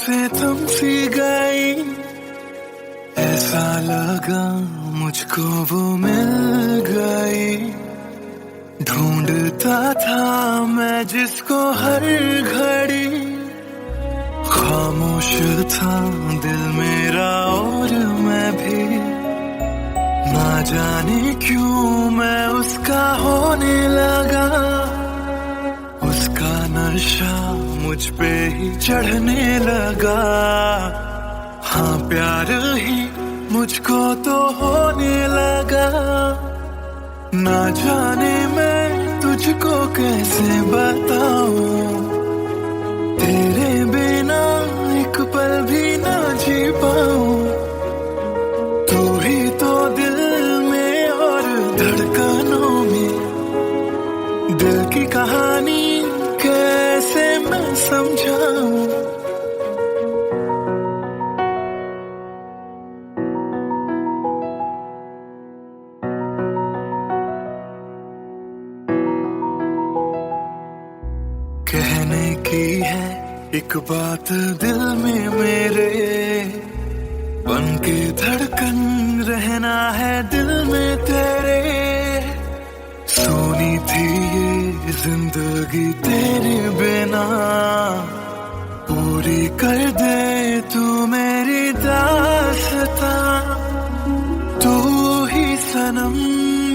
सांसें थम सी गई, ऐसा लगा मुझको वो मिल गई। ढूंढता था मैं जिसको हर घड़ी, खामोश था दिल मेरा और मैं भी। ना जाने क्यों मैं उसका होने लगा, उसका नशा मुझ पे ही चढ़ने लगा। हाँ प्यार ही मुझको तो होने लगा। ना जाने मैं तुझको कैसे बताऊं, तेरे बिना एक पल भी ना जी पाऊं। तू ही तो दिल में और धड़कनों में, दिल की कहानी कैसे मैं समझाऊं। कहने की है एक बात दिल में मेरे, बन के धड़कन रहना है दिल में तेरे। सोनी थी ये जिंदगी तेरे बिना, पूरी कर दे तू मेरी दास्तां। तू ही सनम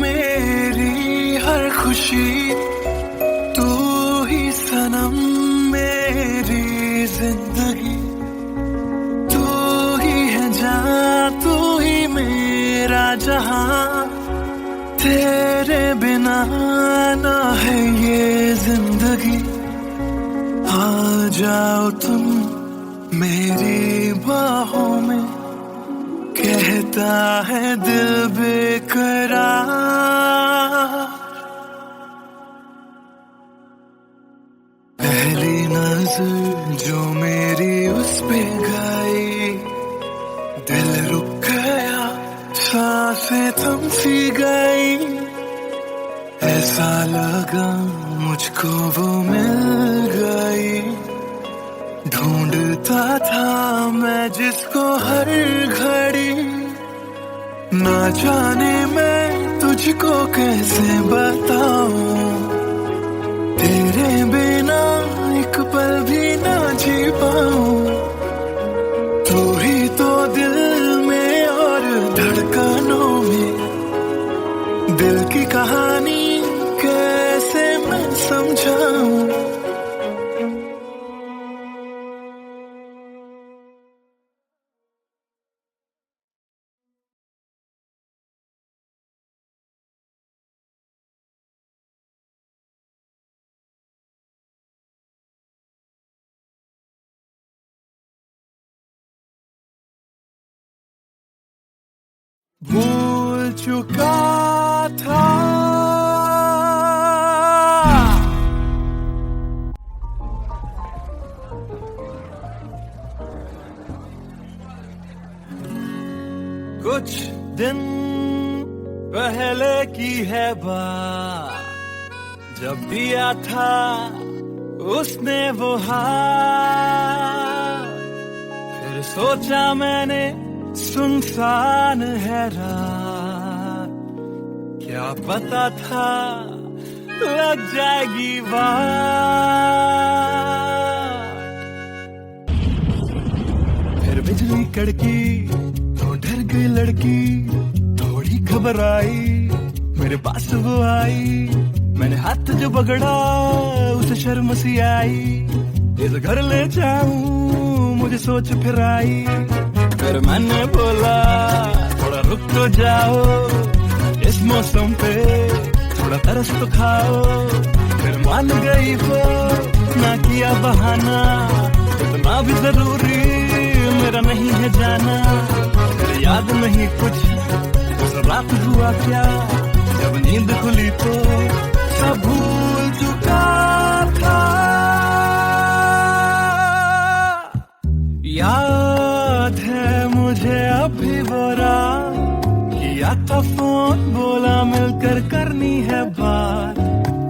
मेरी हर खुशी, तू ही सनम मेरी जिंदगी। तू ही है जहां, तू ही मेरा जहां। तेरे बिना ना है ये जिंदगी। आ जाओ तुम मेरी बाहों में, कहता है दिल बेकरार। पहली नजर जो मेरी उस पे गई, दिल रुक गया, सांसें थम सी गई। ऐसा लगा मुझको वो मिल गई। ढूंढता था मैं जिसको हर घड़ी, ना जाने मैं तुझको कैसे बताऊं। तेरे बिना एक पल भी ना जी पाऊं। तू ही तो दिल में और धड़कनों में, दिल की कहानी कैसे मैं समझाऊं। भूल चुका था कुछ दिन पहले की है बात, जब दिया था उसने वो हाथ। फिर सोचा मैंने सुनसान है रात, क्या पता था लग जाएगी बात। फिर बिजली कड़की तो डर गई लड़की, थोड़ी घबराई मेरे पास वो आई। मैंने हाथ जो पकड़ा उसे शर्म सी आई। इस घर ले जाऊं मुझे सोच फिर आई। फिर मैंने बोला थोड़ा रुक तो जाओ, इस मौसम पे थोड़ा तरस तो खाओ। फिर मान गई वो, ना किया बहाना, इतना भी जरूरी मेरा नहीं है जाना। फिर याद नहीं कुछ उस रात हुआ क्या, जब नींद खुली तो सब भूल चुका था। याद है मुझे अभी वो रात, किया था फोन बोला मिलकर करनी है बात।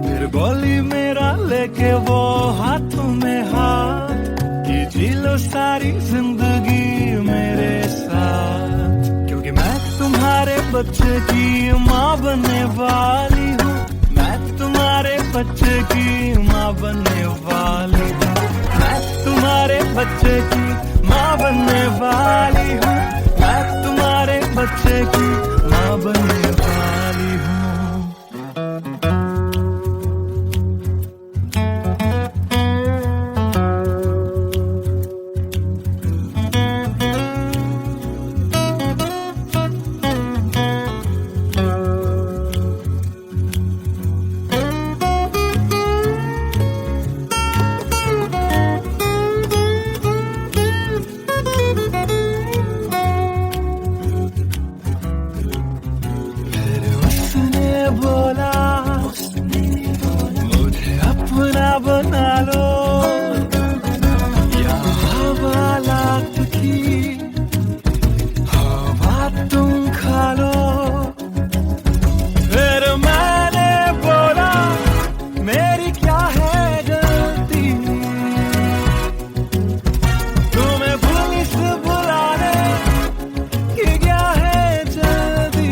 फिर बोली मेरा लेके वो हाथों में हाथ, कि जी लो सारी जिंदगी मेरे साथ, क्योंकि मैं तुम्हारे बच्चे की माँ बनने वाली हूँ। मैं तुम्हारे बच्चे की माँ बनने वाली हूँ। मैं तुम्हारे बच्चे की माँ बनने वाली हूँ। मैं तुम्हारे बच्चे की माँ बनने वाली हूँ। बोला मुझे अपना बना लो, या हवालात की हवा तुम खा लो। फिर मैंने बोला मेरी क्या है गलती, तुम्हें पुलिस बुलाने की क्या है जल्दी।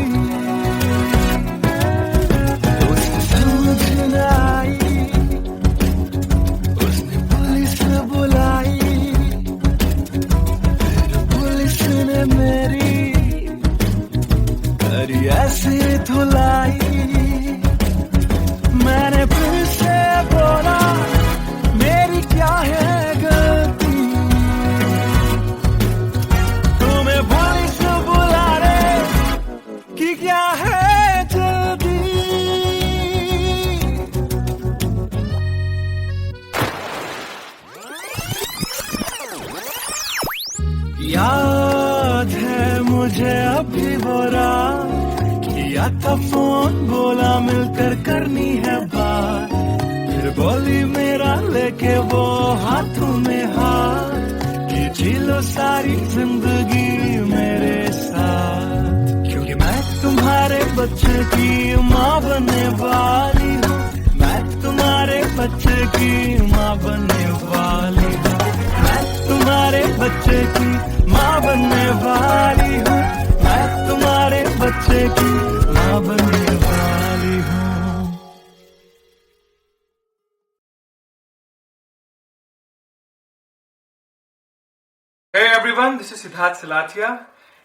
उसने पुलिस बुलाई, फिर पुलिस ने मेरी करी ऐसी धुलाई। मैंने फिर से बोला मेरी क्या है गलती, तुम्हें पुलिस बुलाने की क्या है जल्दी। याद है मुझे अभी वो रात, किया था फोन बोला मिलकर करनी है बात। फिर बोली मेरा लेके वो हाथों में हाथ, कि जी लो सारी जिंदगी मेरे साथ, क्योंकि मैं तुम्हारे बच्चे की माँ बनने वाली हूँ। मैं तुम्हारे बच्चे की माँ बनने वाली हूँ। मैं तुम्हारे बच्चे की माँ बनने वाली हूँ। मैं तुम्हारे बच्चे की माँ बनने वाली हूँ। Hey everyone, this is Siddharth Silathia.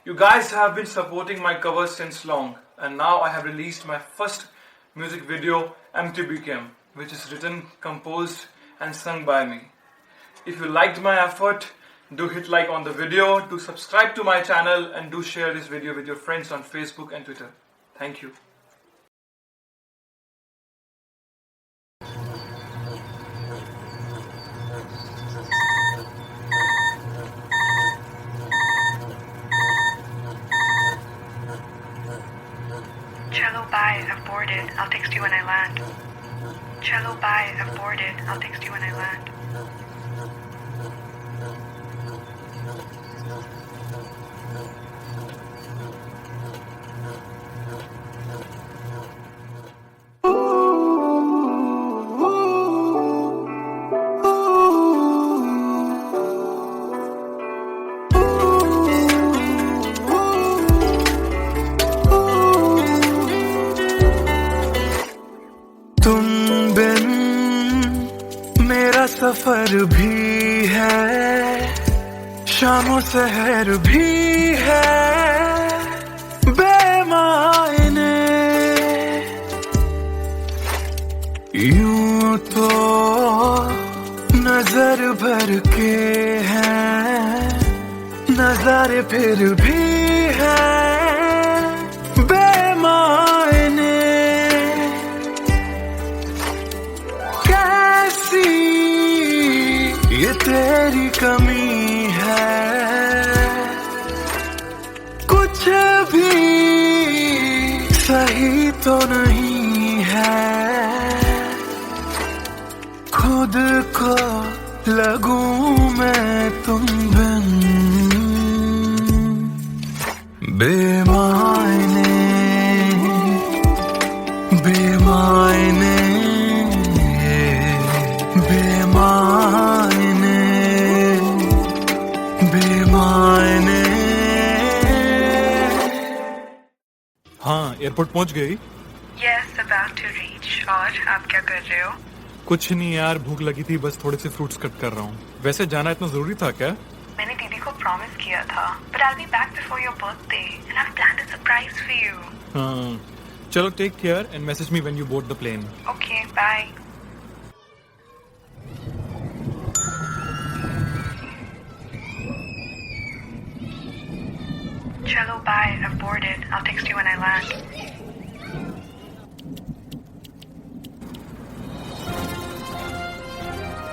You guys have been supporting my covers since long, and now I have released my first music video, MTBKM, which is written, composed and sung by me. If you liked my effort, do hit like on the video, do subscribe to my channel, and do share this video with your friends on Facebook and Twitter. Thank you. Cello, bye, I've boarded. I'll text you when I land. Cello, bye, I've boarded. I'll text you when I land. तुम बिन मेरा सफर भी है, शामों सहर भी है बेमायने। यूं तो नजर भर के हैं नजारे, फिर भी है बेमायने। कैसी ये तेरी कमी है, कुछ भी सही तो नहीं है। खुद को लगूं मैं तुम बिन बेमायने बेमायने बेमायने। एयरपोर्ट पहुंच गई? Yes, about to reach. और आप क्या कर रहे हो? कुछ नहीं यार, भूख लगी थी, बस थोड़े से फ्रूट्स कट कर रहा हूँ। वैसे जाना इतना जरूरी था क्या? मैंने दीदी को प्रॉमिस किया था, but I'll be back before your birthday and I've planned a surprise for you. हाँ, चलो take care and message me when you board the plane. Okay, bye. Chalo, bye. I've boarded. I'll text you when I land.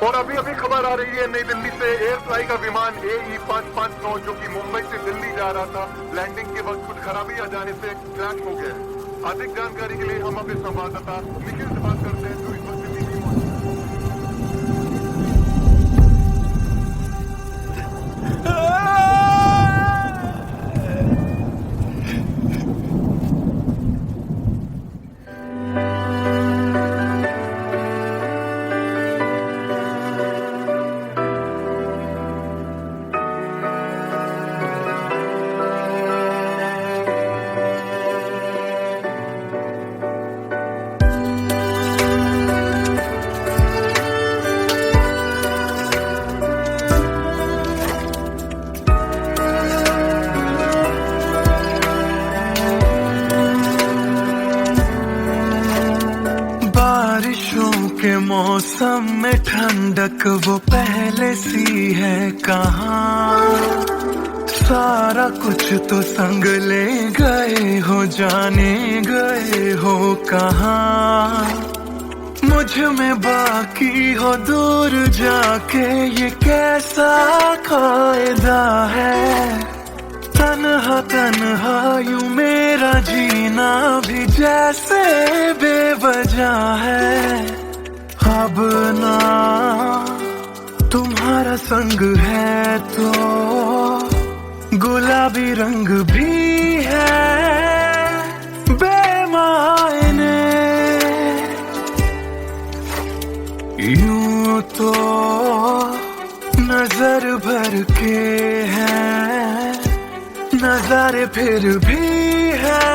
और अभी अभी खबर आ रही है नई दिल्ली से एयर फ्लाई का विमान AE 559 जो कि मुंबई से दिल्ली जा रहा था, लैंडिंग के वक्त कुछ खराबी आ जाने से क्रैश हो गया। अधिक जानकारी के लिए हम अपने संवाददाता निखिल से बात करते हैं जो इस वक्त दिल्ली में मौजूद के मौसम में ठंडक वो पहले सी है कहाँ, सारा कुछ तो संग ले गए हो, जाने गए हो कहाँ। मुझ में बाकी हो दूर जाके ये कैसा कायदा है, तन्हा तन्हा यूं मेरा जीना भी जैसे बेवजह है। अब ना तुम्हारा संग है तो गुलाबी रंग भी है बेमायने, यूं तो नजर भर के हैं, नजारे फिर भी है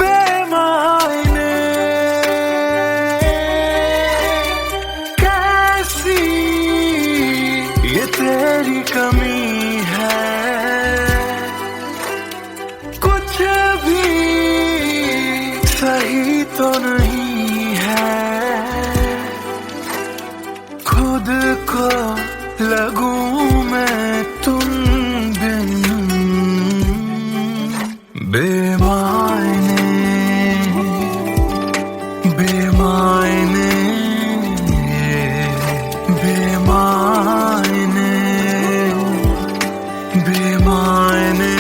बेमायने। कैसी ये तेरी कमी है, कुछ भी सही तो नहीं है, खुद को लगूं मैं तुम बिन बेमायने, बेमायने, बेमायने, बेमायने।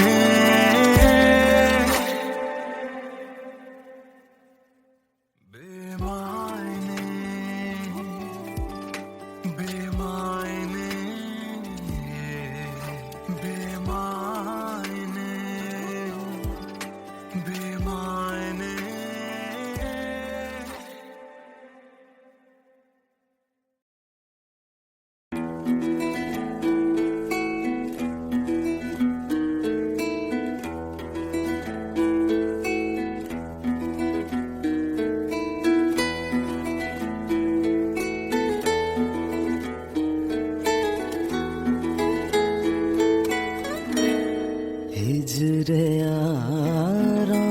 हिजरे यारा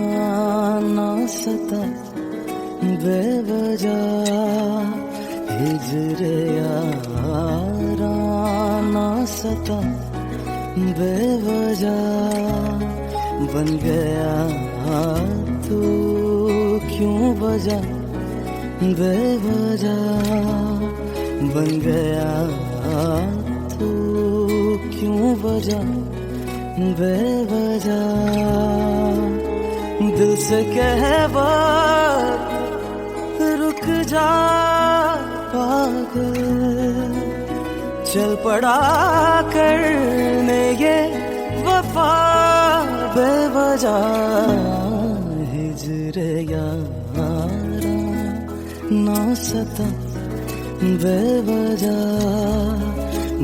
ना सता बेवजह, हिजरे यारा ना सता बेवजह, बन गया तू क्यों वजह, बेवजह बन गया तू क्यों वजह, बेवजह दिल से कह बात रुक जा पागल, चल पड़ा करने ये वफा बेवजह। हिजरे यारा ना सता बेवजह,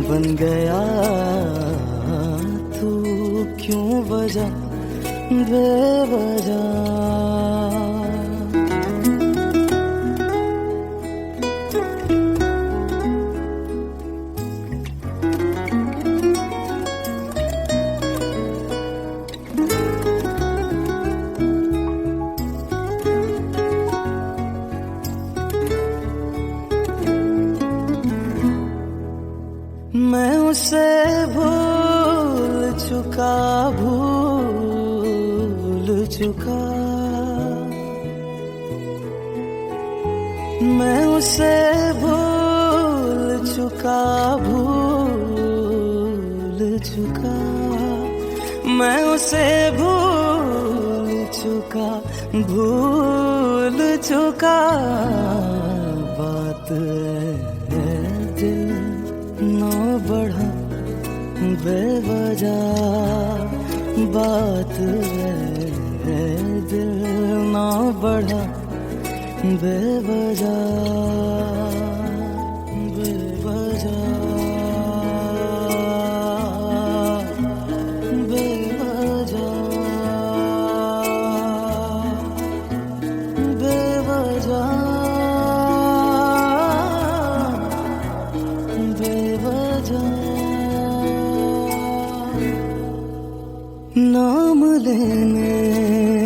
बन गया तू क्यों वजह, बेवजह। मैं उसे भूल चुका, भूल चुका। मैं उसे भूल चुका, भूल चुका। मैं उसे भूल चुका, भूल चुका। बात है दिल ना बढ़ा बेवजह। बात है दिल ना बढ़ा बेवजह, बेवजह, बेवजह, बेवजह, बेवजह। नाम लेने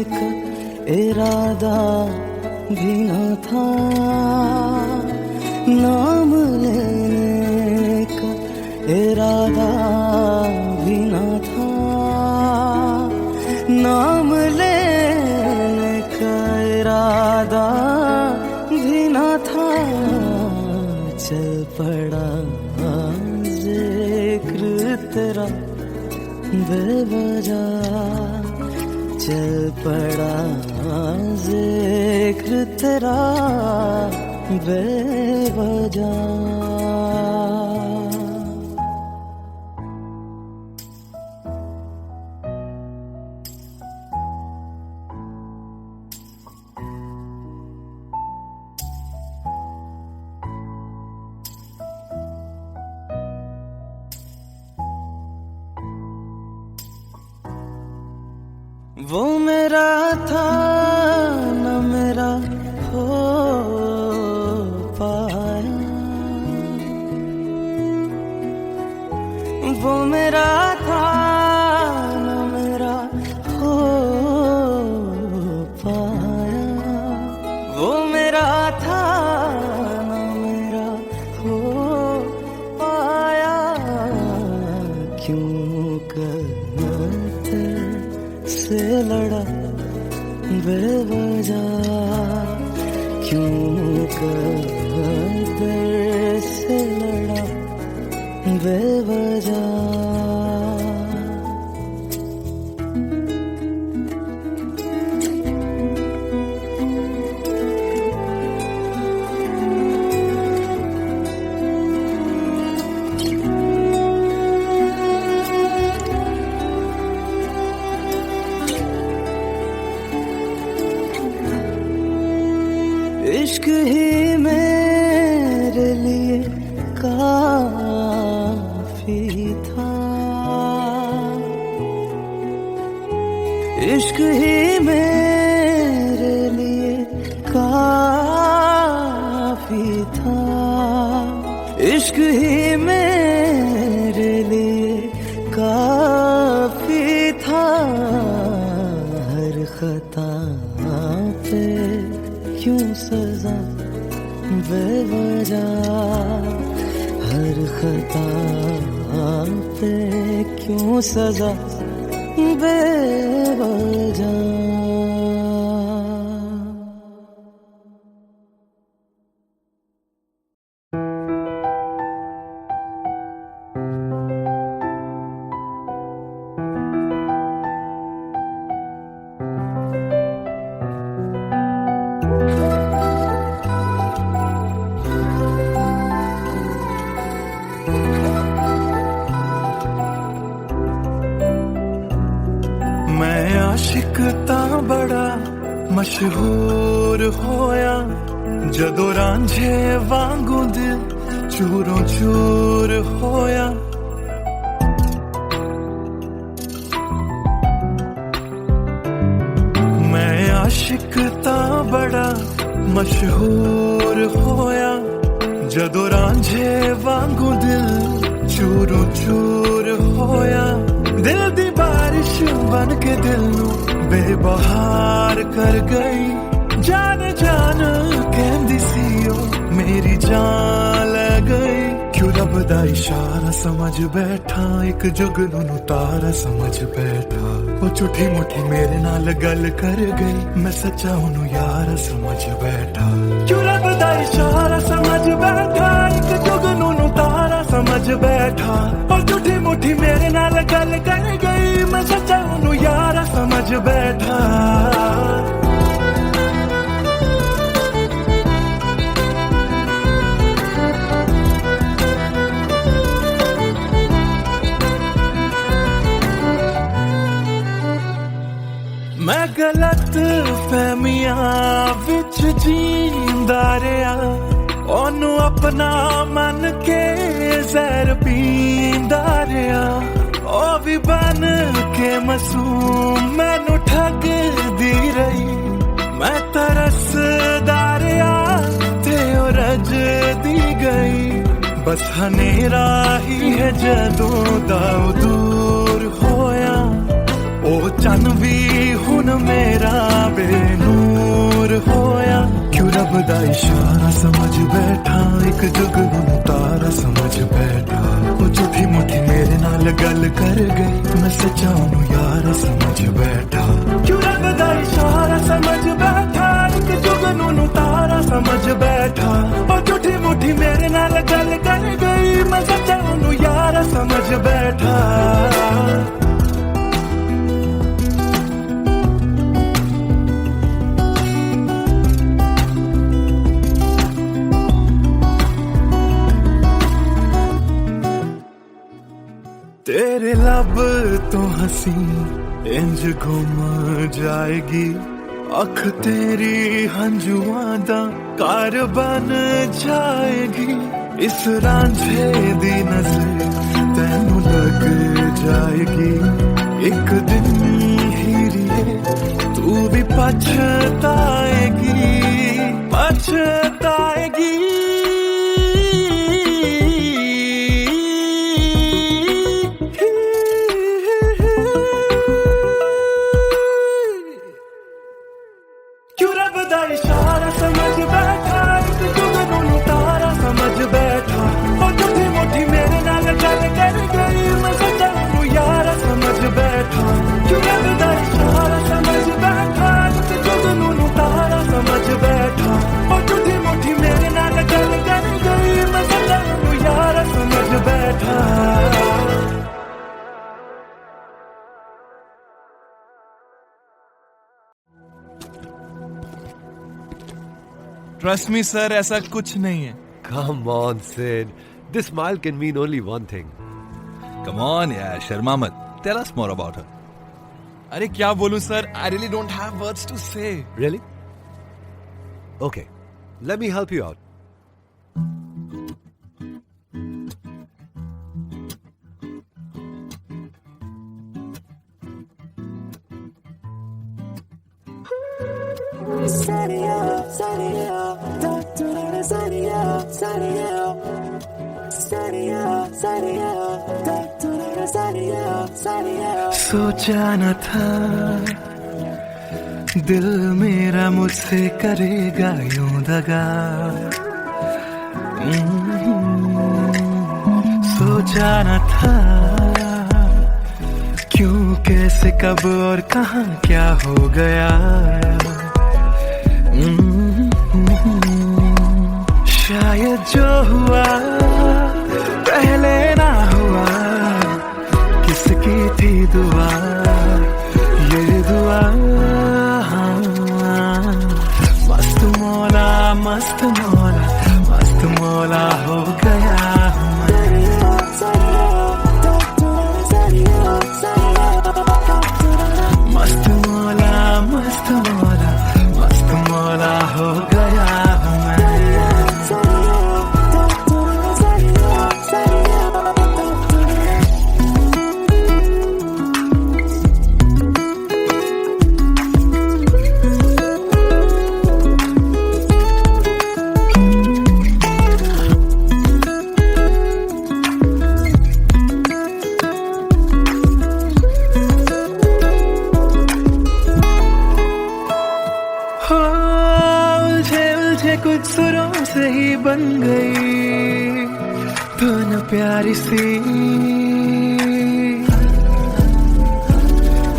का इरादा भी न था, नाम लेने का इरादा भी न था। नाम लेने का इरादा भी न था। चल पड़ा जिक्र तेरा बेवजह। चल पड़ा जिक्र तेरा बेवजह। वो मेरा था न मेरा हो पाया। वो मेरा था न मेरा हो पाया। वो मेरा था न मेरा हो पाया। क्यों करते से लड़ा बेवजह। क्यों कर से लड़ा बेवजह। इश्क ही मेरे लिए काफी था। इश्क ही मेरे लिए काफी था। इश्क ही मेरे लिए काफी था। हर खता पे क्यों सजा बेवजह। हर खता पे क्यों सजा बेवजह। मैं आशिक ता बड़ा मशहूर होया। जदों रांझे वांगू दिल चूरों चूर होया। मशहूर होया जदों रांझे वांगू दिल चूरू चूर होया दिल दी बारिश बन के दिल नू बेबहार कर गई जान जान कहंदी सी ओ मेरी जान ले गई क्यों रब दा इशारा समझ बैठा एक जुगनू तारा समझ बैठा वो झूठी मुठी मेरे नाल गल कर गई मैं सच्चा ओनू यार समझ बैठा क्यों रब दा इशारा समझ बैठा एक जुगनू तारा समझ बैठा वो झूठी मुठी मेरे नाल गल कर गई मैं सच्चा ओनू यार समझ बैठा मैं गलत फहमियां विच जींदा रहा ओनू अपना मन के जहर पींदा रहा ओ भी बन के मासूम मैनू ठगदी रही मैं तरसदा रहा ते ओ रजदी गई बस हनेरा ही है जदों दा दूर होया ओ चन भी हुन मेरा बेनूर होया क्यों रब दा इशारा समझ बैठा एक जुगनू तारा समझ बैठा ओ झूठी मुठी मेरे नाल गल कर गई मैं सच्चा ओनू यार समझ बैठा क्यों रब दा इशारा समझ बैठा एक जुगनू तारा समझ बैठा ओ झूठी मुठी मेरे नाल गल कर गई मैं सच्चा ओनू यार समझ बैठा तेरे लब तो हंसी इंज घुम जाएगी अख तेरी हंजुआं दा घर बन जाएगी इस रांझे दी नजर तैनू लग जाएगी एक दिन हीरिए तू भी पछताएगी पछताएगी इशारा समझ बैठा एक जुगनू तारा समझ बैठा और झूठी मुठी मेरे नाल गल कर गई मैं सच्चा ओनू यार समझ बैठा क्यों रब दा इशारा समझ बैठा एक जुगनू तारा समझ बैठा और झूठी मुठी मेरे नाल गल कर गई मैं सच्चा ओनू यार समझ बैठा Trust me, sir, ऐसा कुछ नहीं है. Come on, Sid. This smile can mean only one thing. Come on, yeah, Sharma मत. Tell us more about her. अरे क्या बोलूं sir? I really don't have words to say. Really? Okay, let me help you out. सोचा न था दिल मेरा मुझसे करेगा यूं दगा सोचा न था क्यों कैसे कब और कहां क्या हो गया शायद जो हुआ पहले ना हुआ किसकी थी दुआ ये दुआ मस्त मौला मस्त मौला मस्त मौला हो गया मस्त मौला मस्त मौला मस्त मौला हो गया बन गई तो न प्यारी सी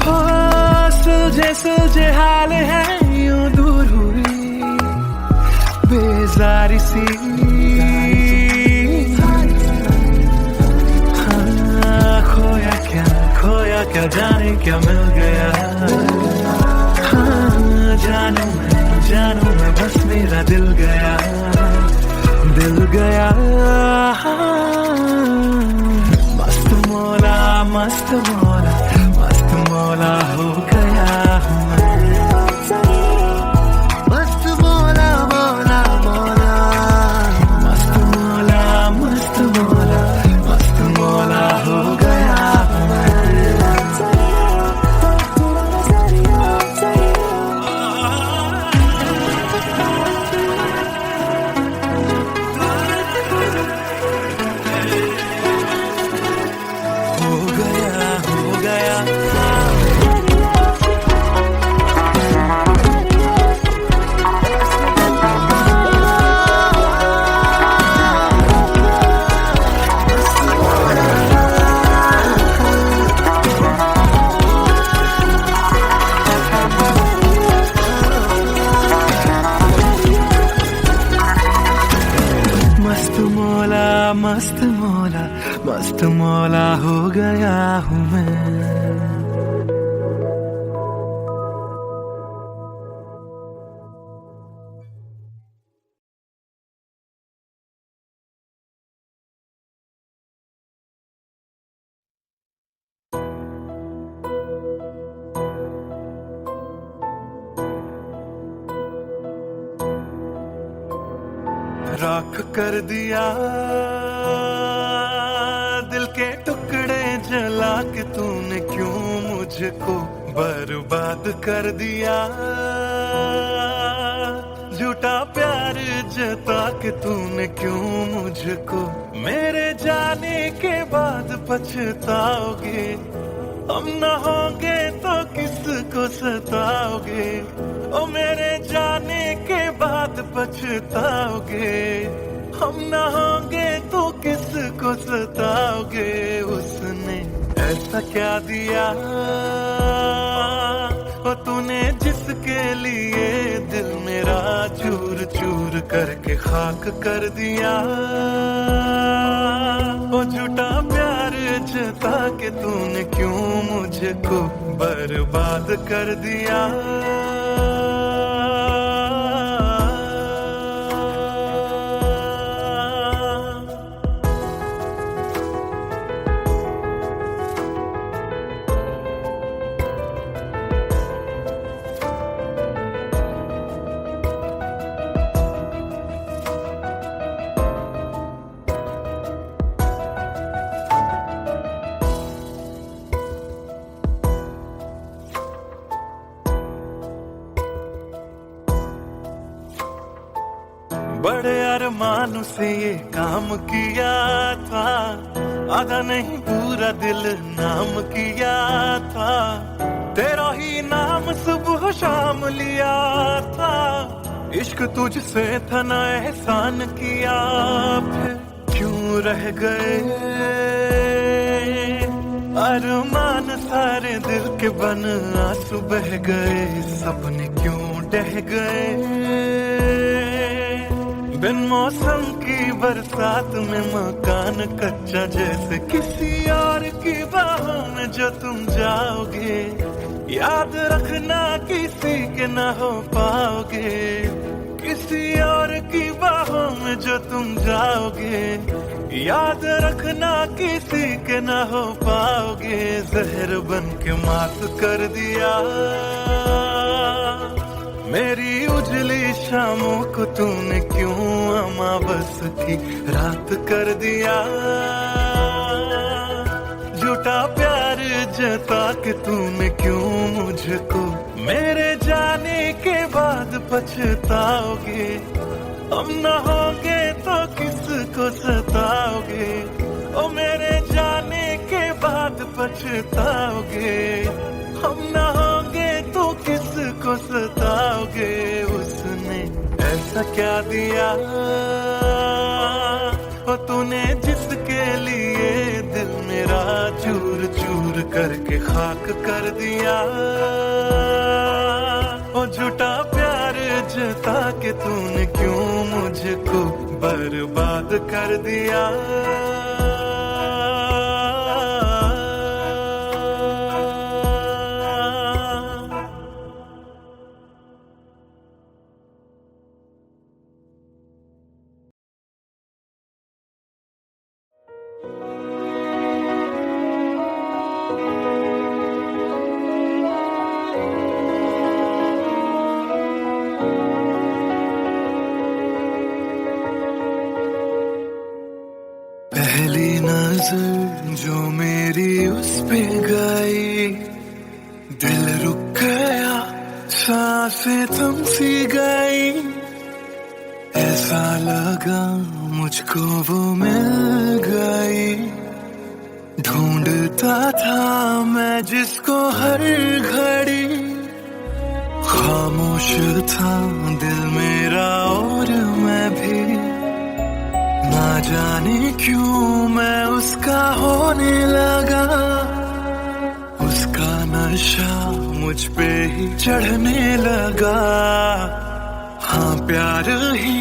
हो सुलझे हाल है यूं दूर हुई बेजारी सी हाँ, खोया क्या जाने क्या मिल गया हाँ, जानू मैं बस मेरा दिल गया मस्त मौला मस्त मौला हो गया हूँ मैं मस्त मौला हो गया हूँ मस्त मौला हो गया हूँ मैं राख कर दिया दिल के टुकड़े जला के तूने क्यों मुझको बर्बाद कर दिया झूठा प्यार जता के तूने क्यों मुझको मेरे जाने के बाद पछताओगे हम न होंगे तो किसको सताओगे ओ मेरे जाने के बाद पछताओगे हम न होंगे तो किसको सताओगे उसने ऐसा क्या दिया ओ तूने जिसके लिए दिल मेरा चूर चूर करके खाक कर दिया ओ झूठा प्यार जता के तूने क्यों मुझको बर्बाद कर दिया बड़े अरमान से ये काम किया था आधा नहीं पूरा दिल नाम किया था तेरा ही नाम सुबह शाम लिया था इश्क तुझसे था ना एहसान किया फिर क्यों रह गए अरमान सारे दिल के बन आंसू बह गए सपने क्यों ढह गए बिन मौसम की बरसात में मकान कच्चा जैसे किसी और की बाहों में जो तुम जाओगे याद रखना किसी के ना हो पाओगे किसी और की बाहों में जो तुम जाओगे याद रखना किसी के ना हो पाओगे जहर बन के मात कर दिया मेरी उजली शामों को तूने क्यों अमावस की रात कर दिया झूठा प्यार जता के तूने क्यों मुझको मेरे जाने के बाद पछताओगे हम न होंगे तो किसको सताओगे ओ मेरे जाने के बाद पछताओगे हम न होंगे तो किसको सताओगे उसने ऐसा क्या दिया और तूने जिसके लिए दिल मेरा चूर चूर करके खाक कर दिया, और झूठा प्यार जता के तूने क्यों मुझको बर्बाद कर दिया। पहली नजर जो मेरी उस पे गई, दिल रुक गया, सांसें थम सी गई। ऐसा लगा मुझको वो मिल गई, ढूंढता था मैं जिसको हर घड़ी। खामोश था दिल मेरा और मैं भी, ना जाने क्यों मैं उसका होने लगा। उसका नशा मुझ पे ही चढ़ने लगा। हाँ प्यार ही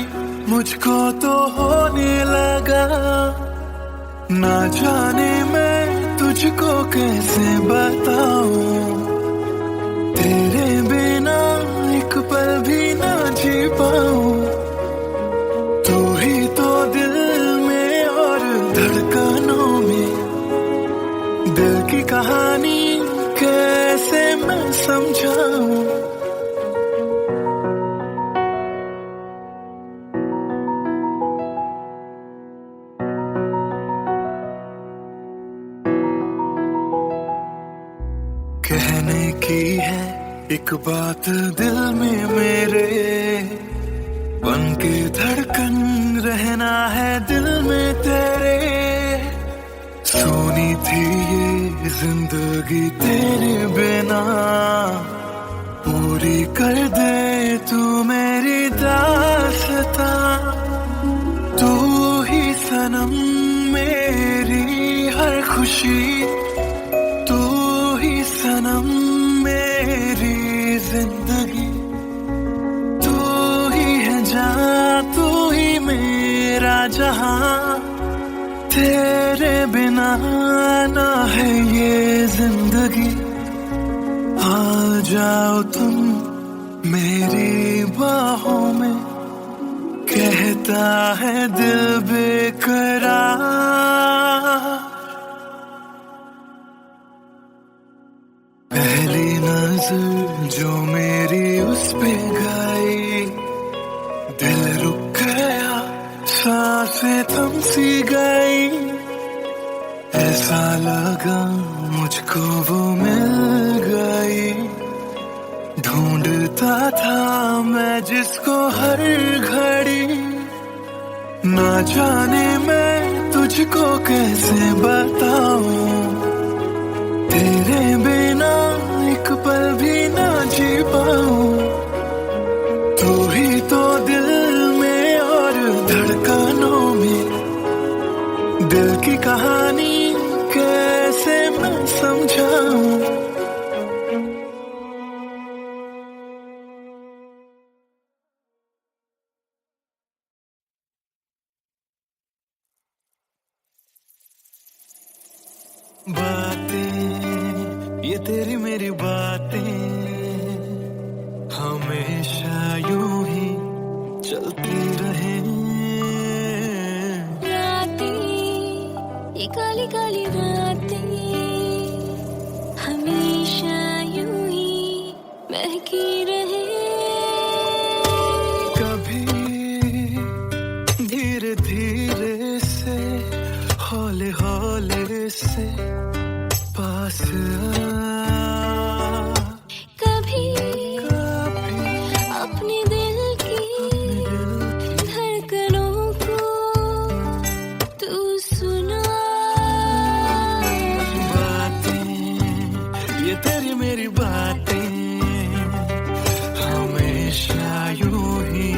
मुझको तो होने लगा। ना जाने मैं तुझको कैसे बताऊं, तेरे बिना एक पल भी ना जी पाऊं। तू ही तो दिल में और धड़कनों में, दिल की कहानी कैसे मैं समझाऊं। कहने की है एक बात दिल में मेरे, बन के धड़कन रहना है दिल में तेरे। सोनी थी ये जिंदगी तेरे बिना, पूरी कर दे तू मेरी दास्तां। तू ही सनम मेरी हर खुशी, तू ही सनम मेरी जिंदगी। तू ही है जहां, तू ही मेरा जहां। तेरे बिना ना है ये जिंदगी। आ जाओ तुम मेरी बाहों में, कहता है दिल बेकरार। पहली नजर जो मेरी उस पे गई, दिल रुक गया, सांसें थम सी गई। ऐसा लगा मुझको वो मिल गई, ढूंढता था मैं जिसको हर घड़ी। ना जाने मैं तुझको कैसे बताऊं, तेरे बिना एक पल भी ना जी पाऊं। तू ही तो दिल में और धड़कनों में, दिल की कहानी कैसे मैं समझाऊं। बातें ये तेरी मेरी बातें हमेशा यूं ही चलती रहे। रातें ये काली काली रातें हमेशा यूं ही महकी रहे। कभी धीरे धीरे से, हौले हौले से पास कभी अपने दिल की धड़कनों को तू सुना। बातें ये तेरी मेरी बातें हमेशा यूं ही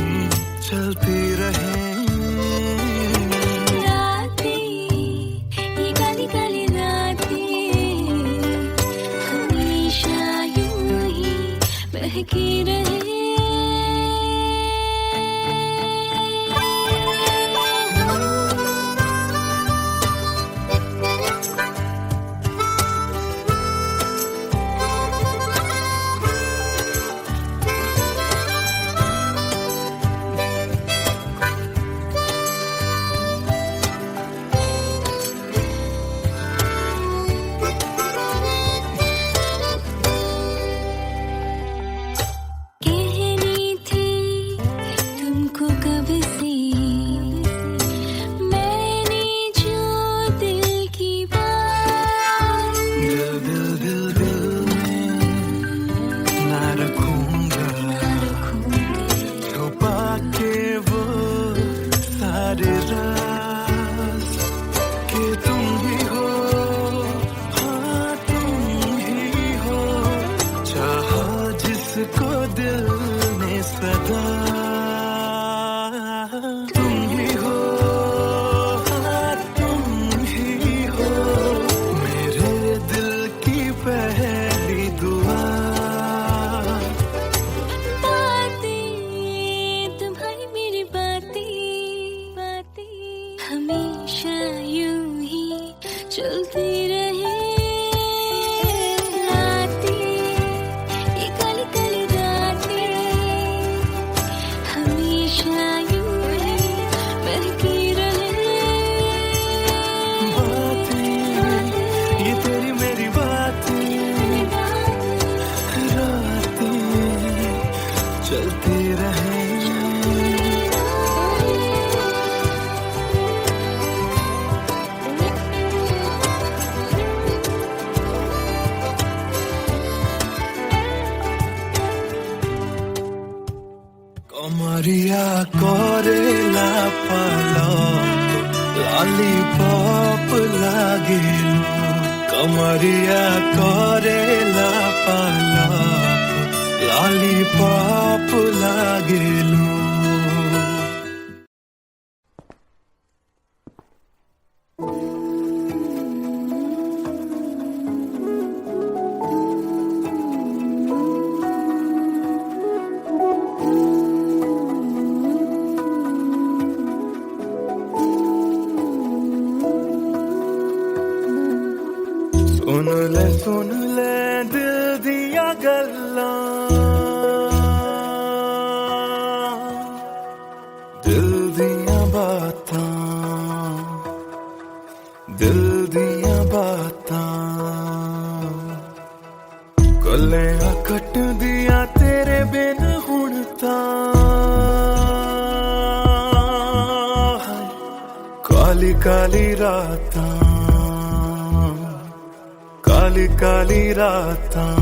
चलती रहे। चलती रहे रातें, ये काली काली रातें हमेशा यूं ही बहकी रहे। ये तेरी मेरी बातें, रातें चलती रहे। कमरिया करेला पलक लॉलीपॉप लागेलू, कमरिया करेला पलक लॉलीपॉप लागेलू। सुन ले दिल दिया गल्लां, दिल दिया बातां, दिल दिया बातां। गल्लां कट दिया तेरे बिन हुण तां, काली काली रातां, काली काली रातां।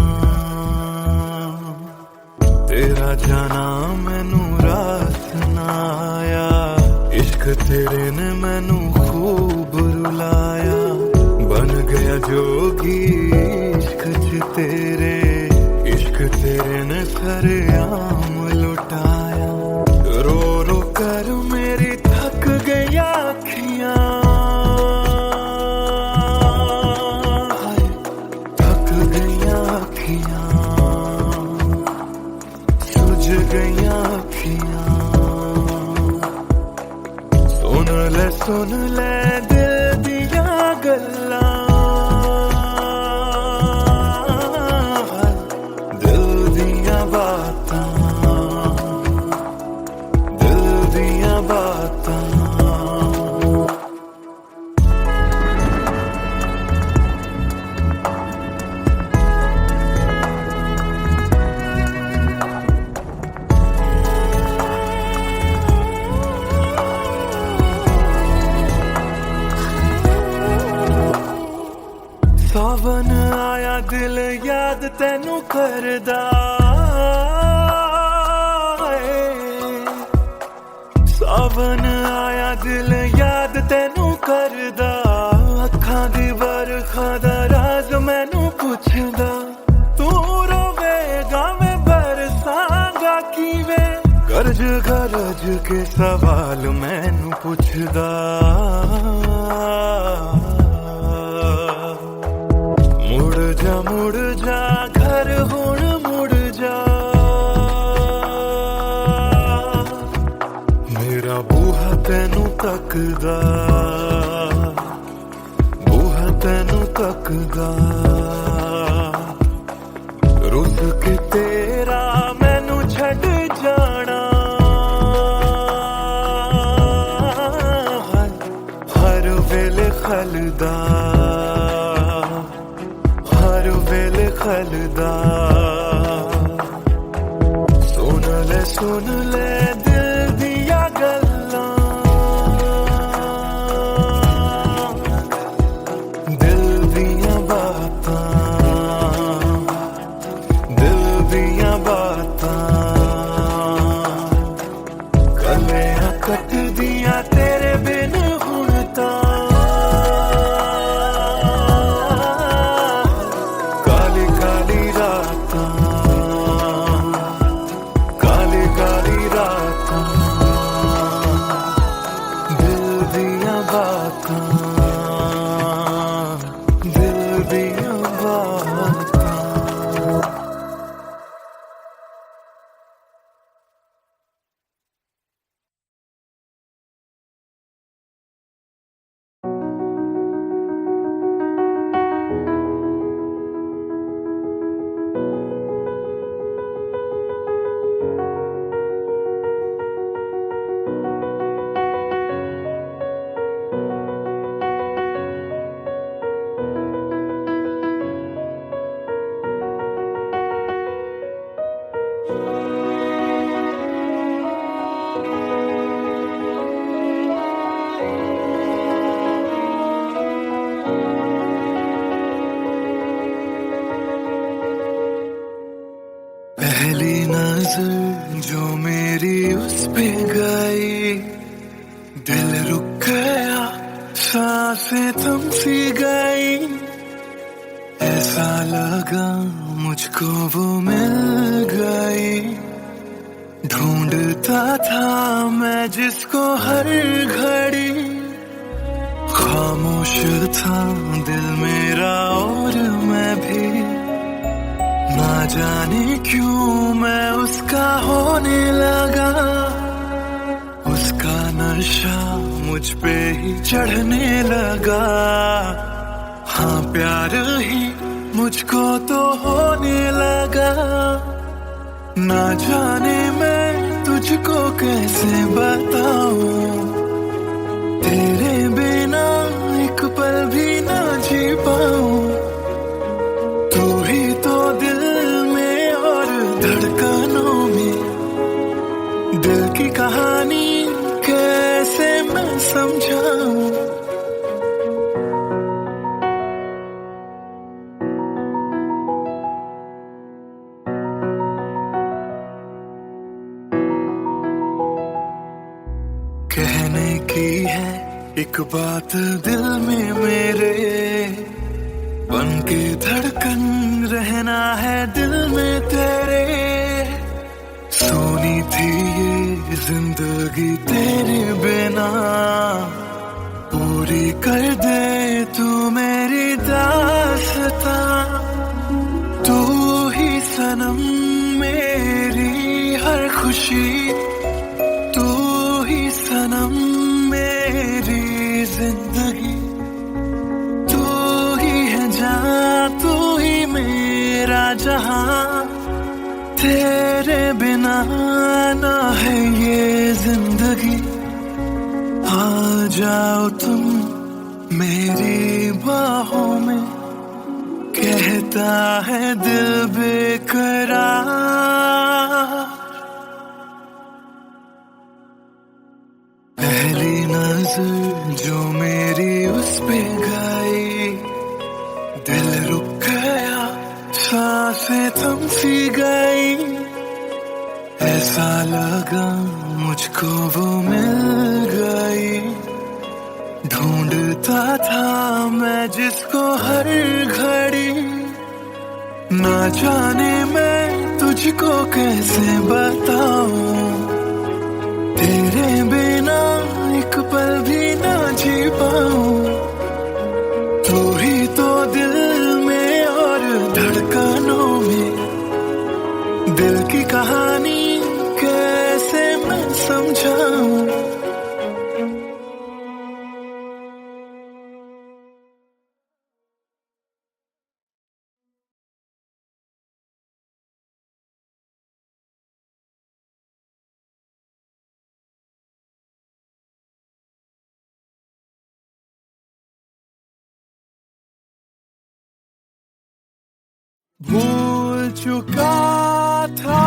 तेरा जाना मैनू रास ना आया, इश्क तेरे ने मैनू खूब रुलाया। बन गया जोगी इश्क च तेरे, इश्क तेरे ने सरेआम लुटाया। रो रो कर मेरी थक गई अखियां, सुझ गईयां अखियां। सुन ले दिल दिया गल्लां, दिल दिया बातां, दिल दिया बातां। सावन आया दिल याद तैनू करदा है, सावन आया दिल याद तैनू करदा। अखां दी बरखा दा राज मैनू पुछदा, तू रोवेगा मैं बरसांगा किवें। गरज गरज के सवाल मैनू पुछदा, मुड़ जा घर हुण मुड़ जा। मेरा बूहा तैनू तकदा, बूहा तैनू तकदा। रुस के तेरा मैनू छड़ जाना, हर वेले खलदा, हर वेले खलदा। सुन ले दिल दिया गल्लां, दिल दिया बातां, दिल दिया बातां। गल्लां कट दिया तेरे बिन हुण तां, काली काली रातां, काली काली रातां। दिल दिया बातां, दिल दिया बातां। नजर जो मेरी उस पे गई, दिल रुक गया, सांसें थम सी गई। ऐसा लगा मुझको वो मिल गई, ढूंढता था मैं जिसको हर घड़ी। खामोश था दिल मेरा और मैं भी, ना जाने क्यों मैं उसका होने लगा। उसका नशा मुझ पे ही चढ़ने लगा। हाँ प्यार ही मुझको तो होने लगा। ना जाने मैं तुझको कैसे बताऊं, तेरे बिना एक पल भी ना जी पाऊं। तू ही तो दिल में और धड़कनों में, दिल की कहानी कैसे मैं समझाऊं। कहने की है एक बात दिल में मेरे, बन के धड़कन रहना है दिल में तेरे। सोनी थी ये जिंदगी तेरे बिना, पूरी कर दे तू मेरी दास्तां। तू ही सनम मेरी हर खुशी, तू ही सनम मेरी जिंदगी। तू ही है जहां, तू ही मेरा जहां। तेरे बिना ना है ये जिंदगी। आ जाओ तुम मेरी बाहों में, कहता है दिल बेकरार। पहली नजर जो मेरी उस पे गई, दिल रुक गया, सांसें थम सी गई। ऐसा लगा मुझको वो मिल गई, ढूंढता था मैं जिसको हर घड़ी। ना जाने मैं तुझको कैसे बताऊं, तेरे बिना एक पल भी ना जी पाऊं। तू ही तो दिल में और धड़कनों में, दिल की कहानी कैसे मैं समझाऊं। भूल चुका था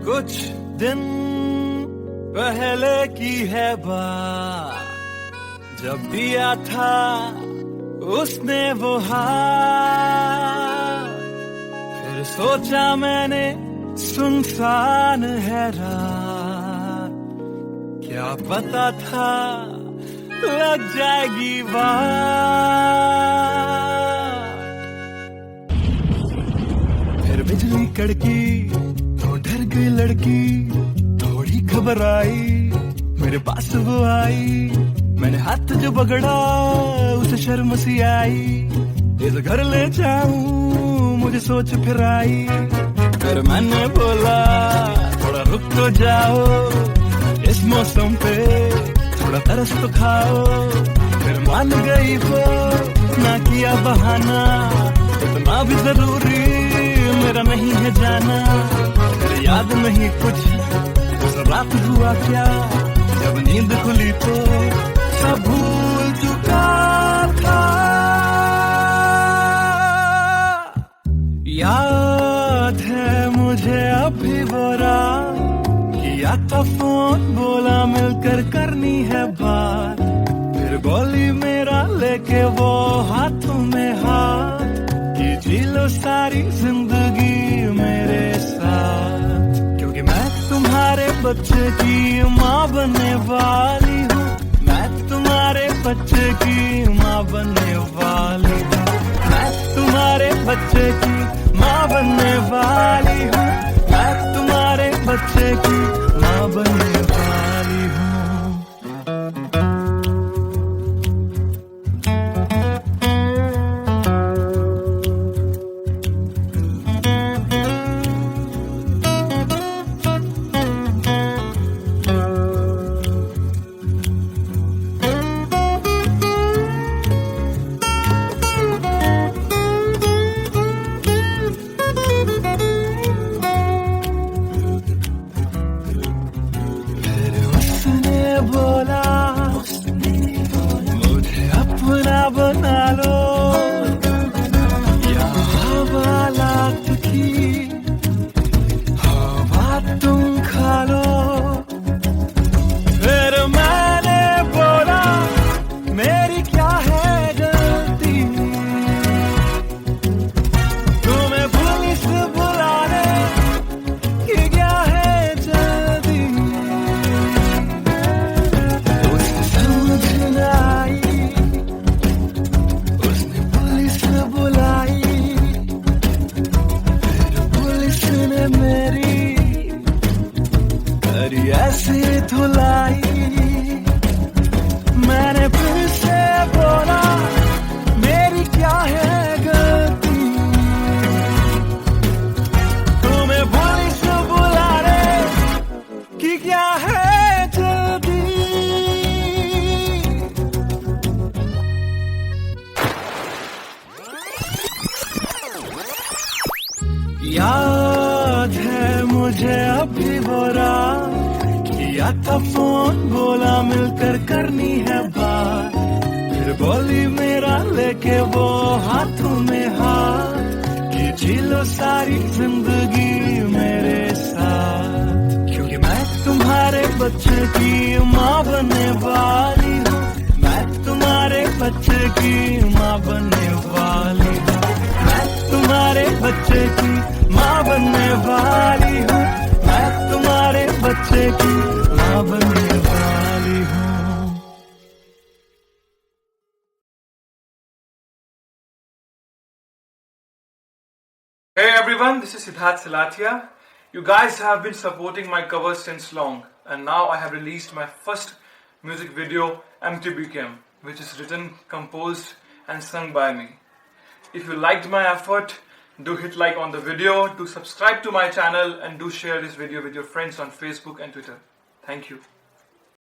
कुछ दिन पहले की है बात, जब दिया था उसने वो हाथ। फिर सोचा मैंने सुनसान है रात, क्या पता था लग जाएगी बात। फिर बिजली कड़की तो डर गई लड़की, थोड़ी घबराई मेरे पास वो आई। मैंने हाथ जो पकड़ा उसे शर्म सी आई। इस घर ले जाऊं मुझे सोच फिर आई। फिर मैंने बोला थोड़ा रुक तो जाओ, इस मौसम पे थोड़ा तरस तो खाओ। फिर मान गई वो, ना किया बहाना, इतना भी जरूरी मेरा नहीं है जाना। फिर याद नहीं कुछ उस रात हुआ क्या, जब नींद खुली तो सब भूल चुका था। याद है मुझे अभी वो रात, किया था फोन, बोला मिलकर करनी है बात, फिर बोली मेरा लेके वो हाथों में हाथ, कि जी लो सारी जिंदगी मेरे साथ, क्योंकि मैं तुम्हारे बच्चे की माँ बनने वाली हूँ, मैं तुम्हारे बच्चे की माँ बनने वाली हूँ, मैं तुम्हारे बच्चे की माँ बनने वाली हूँ, मैं तुम्हारे बच्चे की माँ बनने वाली हूँ। बोला मुझे अपना बना लो, या हवालात की हवा तुम खा लो, फिर मैंने बोला मेरी क्या है गलती, तुम्हें पुलिस बुलाने की क्या है जल्दी, उसने पुलिस बुलाई, फिर पुलिस ने मेरी करी ऐसी धुलाई, मैंने फिर से बोला मेरी क्या है गलती, तुम्हें पुलिस बुलाने की क्या है जल्दी। याद है मुझे अभी वो रात, किया था फोन, बोला मिलकर करनी है बात, फिर बोली मेरा लेके वो हाथों में हाथ, कि जी लो सारी जिंदगी मेरे साथ, क्योंकि मैं तुम्हारे बच्चे की माँ बनने वाली हूँ, मैं तुम्हारे बच्चे की माँ बनने वाली हूँ, मैं तुम्हारे बच्चे की माँ बनने वाली हूँ, मैं तुम्हारे बच्चे की माँ बनने वाली हूँ। Hey everyone, this is Siddharth Silathia. You guys have been supporting my covers since long, and now I have released my first music video, MTBKM, which is written, composed and sung by me. If you liked my effort, do hit like on the video, do subscribe to my channel, and do share this video with your friends on Facebook and Twitter. Thank you.